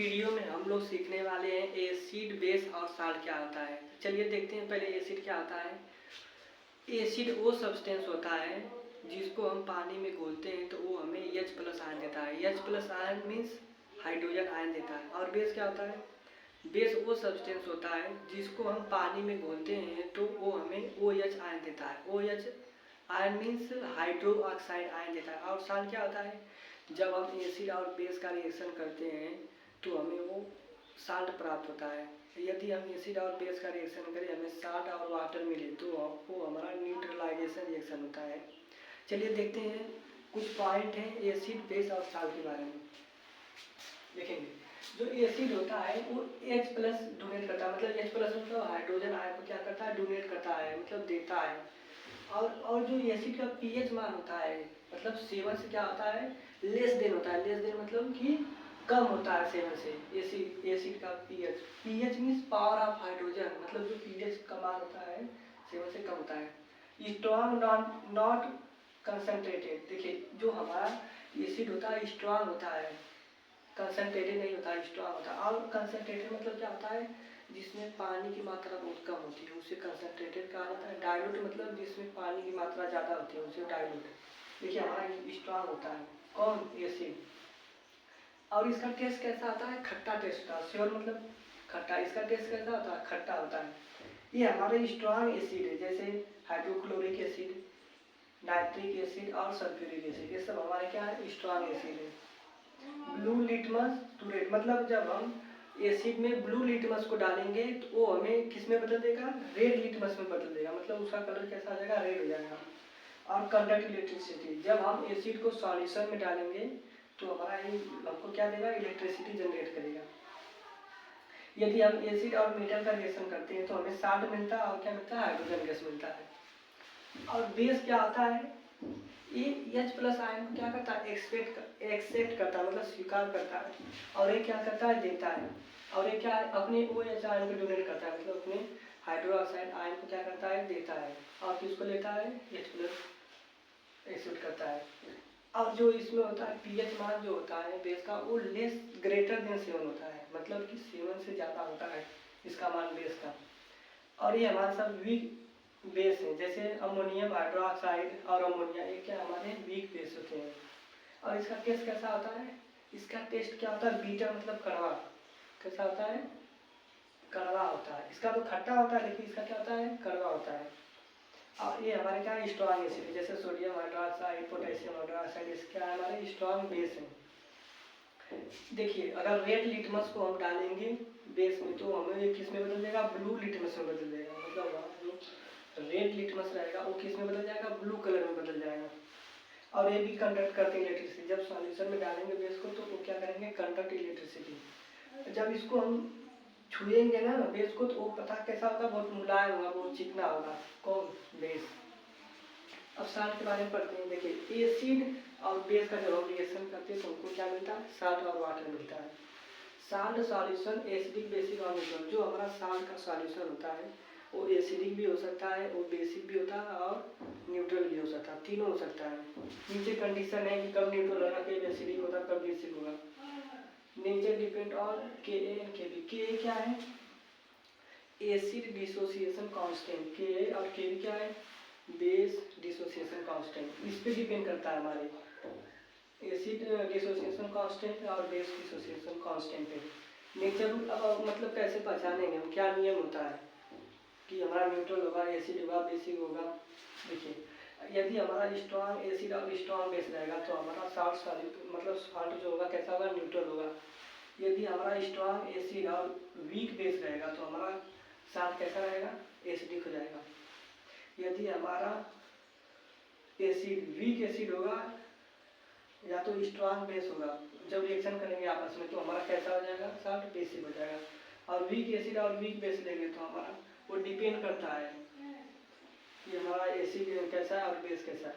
Video में हम लोग सीखने वाले हैं एसिड बेस और साल्ट क्या होता है। चलिए देखते हैं पहले एसिड क्या होता है। एसिड वो सब्सटेंस होता है जिसको हम पानी में घोलते हैं तो वो हमें H प्लस आयन देता है। H plus ion means hydrogen ion देता है। और बेस क्या होता है? बेस वो सब्सटेंस होता है जिसको हम पानी में घोलते हैं तो वो हमें OH आयन देता है। OH ion means hydro oxide ion देता है। और साल्ट क्या होता है? जब हम एसिड और बेस का रिएक्शन करते हैं तो हमें वो साल्ट प्राप्त होता है। यदि हम एसिड और बेस का रिएक्शन करें, हमें साल्ट और वाटर मिले तो वो हमारा न्यूट्रलाइजेशन रिएक्शन होता है। चलिए देखते हैं कुछ पॉइंट हैं एसिड बेस और साल्ट के बारे में। देखेंगे जो एसिड होता है वो H प्लस डोनेट करता है, मतलब H प्लस मतलब हाइड्रोजन आयन को क्या करता है? डोनेट करता है, मतलब देता है। और जो एसिड का pH मान होता है, मतलब 7 से क्या होता है? लेस देन होता है। लेस देन मतलब कि कम होता है 7 से। एसिड का pH means power of hydrogen, मतलब जो pH का मान होता है 7 से कम होता है। Strong not concentrated. देखिए जो हमारा एसिड होता है स्ट्रॉन्ग होता है, कंसनट्रेटेड नहीं होता है, स्ट्रॉन्ग होता है। और कंसनट्रेटेड मतलब क्या होता है? जिसमें पानी की मात्रा बहुत कम होती है उसे कंसनट्रेटेड कहा जाता है। डाइल्यूट मतलब जिसमें पानी की मात्रा ज़्यादा होती है उसे डाइल्यूट। देखिए हमारा स्ट्रॉन्ग होता है कौन? एसिड। और इसका टेस्ट कैसा आता है? खट्टा टेस्ट होता है। श्योर मतलब खट्टा। इसका टेस्ट कैसा होता है? खट्टा होता है। ये हमारे स्ट्रॉन्ग एसिड है, जैसे हाइड्रोक्लोरिक एसिड, नाइट्रिक एसिड और सल्फ्यूरिक एसिड। ये सब हमारे क्या है? स्ट्रॉन्ग एसिड है। ब्लू लिटमस टू रेड, मतलब जब हम एसिड में ब्लू लिटमस को डालेंगे तो वो हमें किस में बदल देगा? रेड लिटमस में बदल देगा, मतलब उसका कलर कैसा आ जाएगा? रेड हो जाएगा। और कंडक्ट इलेक्ट्रिसिटी, जब हम एसिड को सॉल्यूशन में डालेंगे तो हमारा ये हमको क्या देगा? इलेक्ट्रिसिटी जनरेट करेगा। यदि हम एसिड और मेटल का रिएक्शन करते हैं तो हमें साल्ट मिलता है और क्या मिलता है? हाइड्रोजन गैस मिलता है। और बेस क्या होता है? ये H प्लस आयन को क्या करता है? एक्सेप्ट करता है, मतलब स्वीकार करता है। और ये क्या करता है? देता है। और ये क्या है? अपने OH आयन को डोनेट करता है, मतलब अपने हाइड्रो ऑक्साइड आयन को क्या करता है? देता है। और किसको लेता है? H प्लस एक्सेप्ट करता है। और जो इसमें होता है pH मान जो होता है बेस का वो लेस ग्रेटर देन 7 होता है, मतलब कि 7 से ज़्यादा होता है इसका मान बेस का। और ये हमारे सब वीक बेस हैं, जैसे अमोनियम हाइड्रोक्साइड और अमोनिया, ये क्या हमारे वीक बेस होते हैं। और इसका टेस्ट कैसा होता है? इसका टेस्ट क्या होता है? बीटर मतलब कड़वा। कैसा होता है? कड़वा होता है। इसका तो खट्टा होता है लेकिन इसका क्या होता है? कड़वा होता है। और ये हमारे क्या स्ट्रॉन्ग एसिड है, जैसे सोडियम हाइड्रोक्साइड, पोटेशियम हाइड्रोक्साइड, इसके हमारे स्ट्रॉन्ग बेस हैं। देखिए अगर रेड लिटमस को हम डालेंगे बेस में तो हमें किस में बदल देगा? ब्लू लिटमस में बदल देगा, मतलब जो रेड लिटमस रहेगा वो किस में बदल जाएगा? ब्लू कलर में बदल जाएगा। और ये भी कंडक्ट करते हैं इलेक्ट्रिसिटी। जब सॉल्यूशन में डालेंगे बेस को तो वो क्या करेंगे? Conduct electricity. जब इसको हम छुएंगे ना बेस को तो वो पता कैसा होगा? बहुत मुलायम होगा, बहुत चिकना होगा। कौन? बेस। अब साल्ट के बारे में पढ़ते हैं। देखिए एसिड और बेस का जब हम रिएक्शन करते हैं तो हमको क्या मिलता है? साल्ट और वाटर मिलता है। साल्ट सॉल्यूशन एसिडिक, बेसिक और न्यूट्रल। जो हमारा साल्ट का सॉल्यूशन होता है वो एसिडिक भी हो सकता है, वो बेसिक भी होता है और न्यूट्रल भी हो सकता है, तीनों हो सकता है। नीचे कंडीशन है कि कब न्यूट्रल होगा, कब एसिडिक होगा, कब बेसिक होगा। Nature depend on Ka and Kb। Ka क्या है? Acid dissociation constant. Ka और Kb क्या है? Base dissociation constant. इस पे डिपेंड करता है हमारे एसिड डिसोसिएशन कांस्टेंट और बेस डिसोसिएशन कांस्टेंट है। नेचर अब मतलब कैसे पहचानेंगे हम? क्या नियम होता है कि हमारा न्यूट्रल होगा, एसिड होगा, बेसिक होगा? देखिए यदि हमारा स्ट्रॉन्ग एसिड और स्ट्रॉन्ग बेस रहेगा तो हमारा साल्ट सॉल्यूट मतलब साल्ट जो होगा कैसा होगा? न्यूट्रल होगा। यदि हमारा स्ट्रॉन्ग एसिड और वीक बेस रहेगा तो हमारा साल्ट कैसा रहेगा? एसिडिक हो जाएगा। यदि हमारा एसिड वीक एसिड होगा या तो स्ट्रॉन्ग बेस होगा, जब रिएक्शन करेंगे आपस में तो हमारा कैसा हो जाएगा? साल्ट बेसिक हो जाएगा। और वीक एसिड और वीक बेस लेंगे तो हमारा वो डिपेंड करता है कि हमारा एसिड कैसा है और बेस कैसा है।